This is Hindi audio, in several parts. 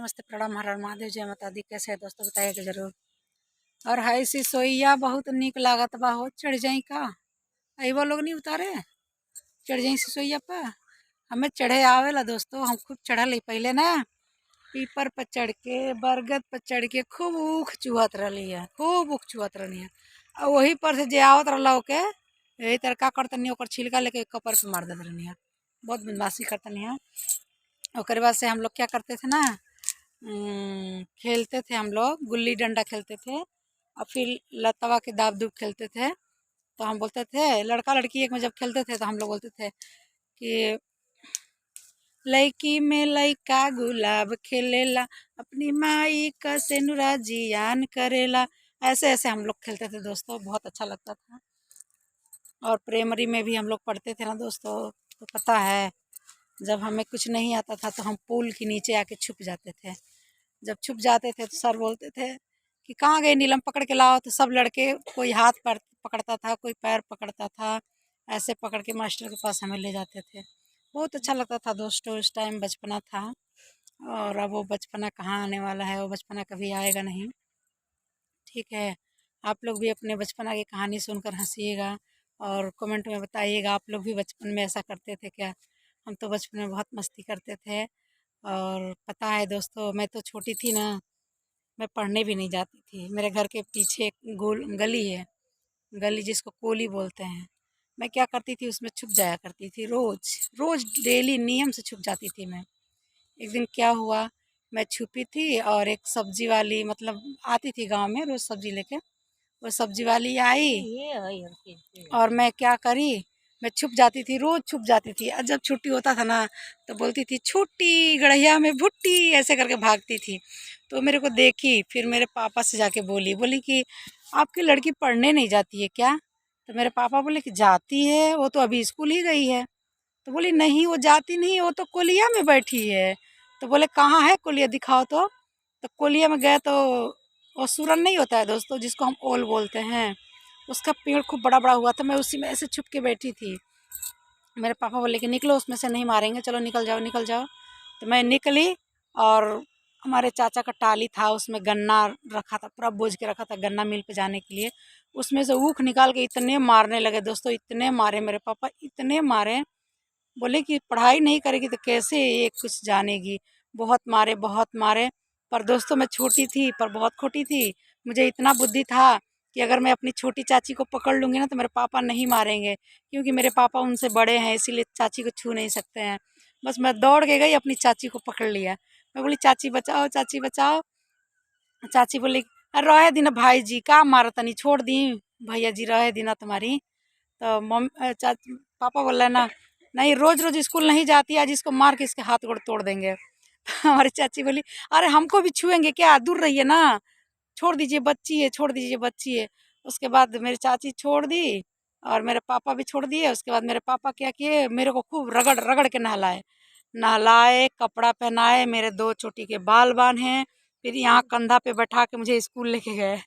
नमस्ते, प्रणाम, हर हर महादेव, जय माता दी। कैसे है दोस्तों, बताइएगा जरूर। और हाय सिसोइया बहुत निक लागत बा हो। चढ़ जाई का? अइबा लोग नहीं उतारे? चढ़ जाई सिसोइया पर। हमें चढ़े आवेला दोस्तों, हम खूब चढ़ल ही पहले ना। पीपर पर चढ़ के, बरगद पर चढ़ के खूब ऊख चुहत रही है, खूब ऊख चुहत रही है। और वही पर से जे आवत रहा के यही तरह का करतनी, ओकर छिलका लेके कपर पे मार देत रहनी है। बहुत बदमाशी करतनी है। और बाद से हम लोग क्या करते थे ना, खेलते थे हम लोग, गुल्ली डंडा खेलते थे और फिर लतवा के दाब दूब खेलते थे। तो हम बोलते थे, लड़का लड़की एक में जब खेलते थे तो हम लोग बोलते थे कि लड़की में लड़का गुलाब खेलेला, अपनी माई का सेनुरा जियान करेला। ऐसे ऐसे हम लोग खेलते थे दोस्तों, बहुत अच्छा लगता था। और प्राइमरी में भी हम लोग पढ़ते थे ना दोस्तों, तो पता है जब हमें कुछ नहीं आता था तो हम पुल के नीचे आके छुप जाते थे। जब छुप जाते थे तो सर बोलते थे कि कहाँ गए नीलम, पकड़ के लाओ। तो सब लड़के कोई हाथ पर पकड़ता था, कोई पैर पकड़ता था, ऐसे पकड़ के मास्टर के पास हमें ले जाते थे। बहुत अच्छा लगता था दोस्तों, उस टाइम बचपना था। और अब वो बचपना कहाँ आने वाला है, वो बचपना कभी आएगा नहीं। ठीक है, आप लोग भी अपने बचपना की कहानी सुनकर हंसिएगा और कमेंट में बताइएगा आप लोग भी बचपन में ऐसा करते थे क्या। हम तो बचपन में बहुत मस्ती करते थे। और पता है दोस्तों, मैं तो छोटी थी ना, मैं पढ़ने भी नहीं जाती थी। मेरे घर के पीछे एक गोल गली है, गली जिसको कोली बोलते हैं। मैं क्या करती थी, उसमें छुप जाया करती थी। रोज़ रोज़ डेली नियम से छुप जाती थी मैं। एक दिन क्या हुआ, मैं छुपी थी और एक सब्जी वाली मतलब आती थी गांव में रोज़ सब्जी लेके। वो सब्जी वाली आई और मैं क्या करी, मैं छुप जाती थी, रोज़ छुप जाती थी। और जब छुट्टी होता था ना तो बोलती थी छुट्टी गड़ैया में भुट्टी, ऐसे करके भागती थी। तो मेरे को देखी, फिर मेरे पापा से जाके बोली बोली कि आपकी लड़की पढ़ने नहीं जाती है क्या? तो मेरे पापा बोले कि जाती है, वो तो अभी स्कूल ही गई है। तो बोली नहीं, वो जाती नहीं, वो तो कोलिया में बैठी है। तो बोले कहाँ है कोलिया, दिखाओ तो कोलिया में गए तो वो सूरन नहीं होता है दोस्तों, जिसको हम ओल बोलते हैं, उसका पेड़ खूब बड़ा बड़ा हुआ था। मैं उसी में ऐसे छुप के बैठी थी। मेरे पापा बोले कि निकलो, उसमें से नहीं मारेंगे, चलो निकल जाओ निकल जाओ। तो मैं निकली और हमारे चाचा का टाली था, उसमें गन्ना रखा था, पूरा बोझ के रखा था गन्ना मिल पे जाने के लिए। उसमें से ऊख निकाल के इतने मारने लगे दोस्तों, इतने मारे मेरे पापा, इतने मारे। बोले कि पढ़ाई नहीं करेगी तो कैसे ये कुछ जानेगी। बहुत मारे बहुत मारे। पर दोस्तों मैं छोटी थी पर बहुत खोटी थी। मुझे इतना बुद्धि था कि अगर मैं अपनी छोटी चाची को पकड़ लूँगी ना तो मेरे पापा नहीं मारेंगे, क्योंकि मेरे पापा उनसे बड़े हैं, इसीलिए चाची को छू नहीं सकते हैं। बस मैं दौड़ के गई, अपनी चाची को पकड़ लिया। मैं बोली चाची बचाओ, चाची बचाओ। चाची बोली अरे रहे दी ना भाई जी, का मारा तनी, छोड़ दी भैया जी, रहे दी ना तुम्हारी। तो चाची पापा बोल रहे ना, नहीं रोज रोज स्कूल नहीं जाती, आज इसको मार के इसके हाथ गोड़ तोड़ देंगे। हमारी चाची बोली अरे हमको भी छुएंगे क्या, दूर रहिए ना, छोड़ दीजिए बच्ची है, छोड़ दीजिए बच्ची है। उसके बाद मेरी चाची छोड़ दी और मेरे पापा भी छोड़ दिए। उसके बाद मेरे पापा क्या किए, मेरे को खूब रगड़ रगड़ के नहलाए, नहलाए, कपड़ा पहनाए, मेरे 2 चोटी के बाल बांधे, फिर यहाँ कंधा पे बैठा के मुझे स्कूल लेके गए।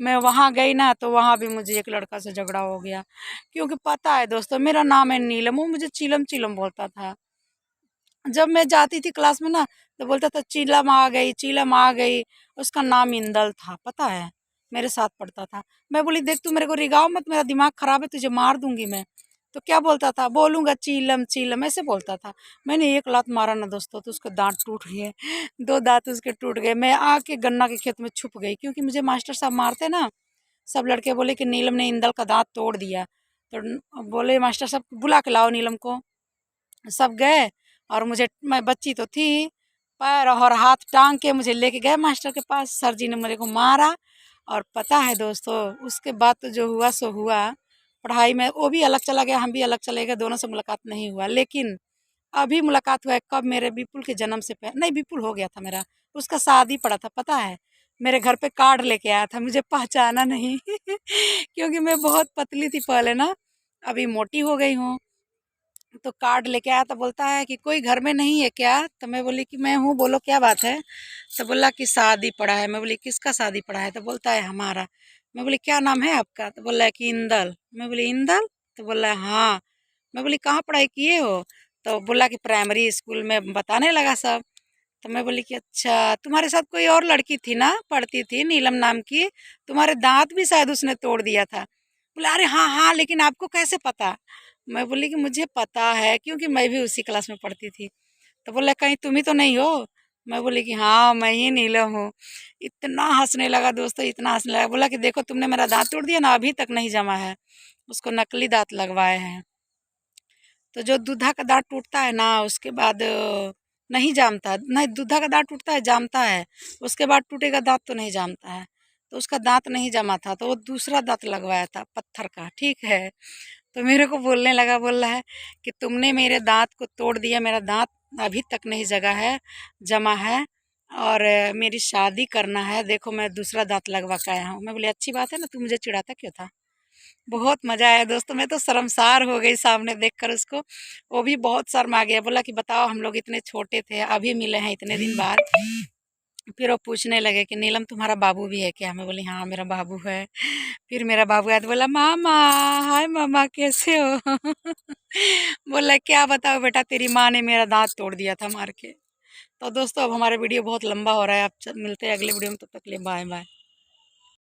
मैं वहाँ गई ना तो वहाँ भी मुझे एक लड़का से झगड़ा हो गया, क्योंकि पता है दोस्तों मेरा नाम है नीलम, वो मुझे चीलम चीलम बोलता था। जब मैं जाती थी क्लास में ना तो बोलता था चीलम आ गई, चीलम आ गई। उसका नाम इंदल था, पता है, मेरे साथ पढ़ता था। मैं बोली देख तू मेरे को रिगाओ मत, मेरा दिमाग खराब है, तुझे मार दूंगी मैं। तो क्या बोलता था, बोलूंगा चीलम चीलम, ऐसे बोलता था। मैंने एक लात मारा ना दोस्तों तो उसके दांत टूट गए, 2 दांत उसके टूट गए। मैं आके गन्ना के खेत में छुप गई, क्योंकि मुझे मास्टर साहब मारते ना। सब लड़के बोले कि नीलम ने इंदल का दांत तोड़ दिया। तो बोले मास्टर साहब बुला के लाओ नीलम को। सब गए और मुझे, मैं बच्ची तो थी, पैर और हाथ टांग के मुझे लेके गए मास्टर के पास। सर जी ने मेरे को मारा। और पता है दोस्तों उसके बाद तो जो हुआ सो हुआ। पढ़ाई में वो भी अलग चला गया, हम भी अलग चले गए, दोनों से मुलाकात नहीं हुआ। लेकिन अभी मुलाकात हुआ है कब, मेरे विपुल के जन्म से पहले, नहीं विपुल हो गया था मेरा, उसका शादी पड़ा था पता है। मेरे घर पे कार्ड लेके आया था, मुझे पहचाना नहीं क्योंकि मैं बहुत पतली थी पहले ना, अभी मोटी हो गई हूँ। तो कार्ड लेके आया तो बोलता है कि कोई घर में नहीं है क्या? तो मैं बोली कि मैं हूँ, बोलो क्या बात है? तो बोला कि शादी पड़ा है। मैं बोली किसका शादी पड़ा है? तो बोलता है हमारा। मैं बोली क्या नाम है आपका? तो बोला है कि इंदल। मैं बोली इंदल? तो बोला है हाँ। मैं बोली कहाँ पढ़ाई किए हो? तो बोला कि प्राइमरी स्कूल में, बताने लगा सब। तो मैं बोली कि अच्छा, तुम्हारे साथ कोई और लड़की थी ना, पढ़ती थी नीलम नाम की, तुम्हारे दांत भी शायद उसने तोड़ दिया था। बोला अरे हाँ हाँ, लेकिन आपको कैसे पता? मैं बोली कि मुझे पता है, क्योंकि मैं भी उसी क्लास में पढ़ती थी। तो बोला कहीं तुम ही तो नहीं हो? मैं बोली कि हाँ मैं ही नीलम हूँ। इतना हंसने लगा दोस्तों, इतना हंसने लगा। बोला कि देखो तुमने मेरा दांत तोड़ दिया ना, अभी तक नहीं जमा है। उसको नकली दांत लगवाए हैं। तो जो दूल्हा का दांत टूटता है ना, उसके बाद नहीं जामता, नहीं दूल्हा का दांत टूटता है जामता है, उसके बाद टूटेगा दांत तो नहीं जामता है। तो उसका दांत नहीं जमा था, तो वो दूसरा दांत लगवाया था पत्थर का, ठीक है। तो मेरे को बोलने लगा, बोल रहा है कि तुमने मेरे दांत को तोड़ दिया, मेरा दांत अभी तक नहीं जगा है, जमा है, और मेरी शादी करना है, देखो मैं दूसरा दांत लगवा के आया हूँ। मैं बोली अच्छी बात है ना, तू मुझे चिढ़ाता क्यों था? बहुत मजा आया दोस्तों, मैं तो शर्मसार हो गई सामने देखकर उसको। वो भी बहुत शर्मा गया, बोला कि बताओ हम लोग इतने छोटे थे, अभी मिले हैं इतने दिन बाद। फिर वो पूछने लगे कि नीलम तुम्हारा बाबू भी है क्या? मैं बोली हाँ मेरा बाबू है। फिर मेरा बाबू आया तो बोला मामा, हाय मामा कैसे हो? बोला क्या बताओ बेटा, तेरी माँ ने मेरा दांत तोड़ दिया था मार के। तो दोस्तों अब हमारा वीडियो बहुत लंबा हो रहा है, अब मिलते हैं अगले वीडियो में, तब तक के लिए बाय बाय।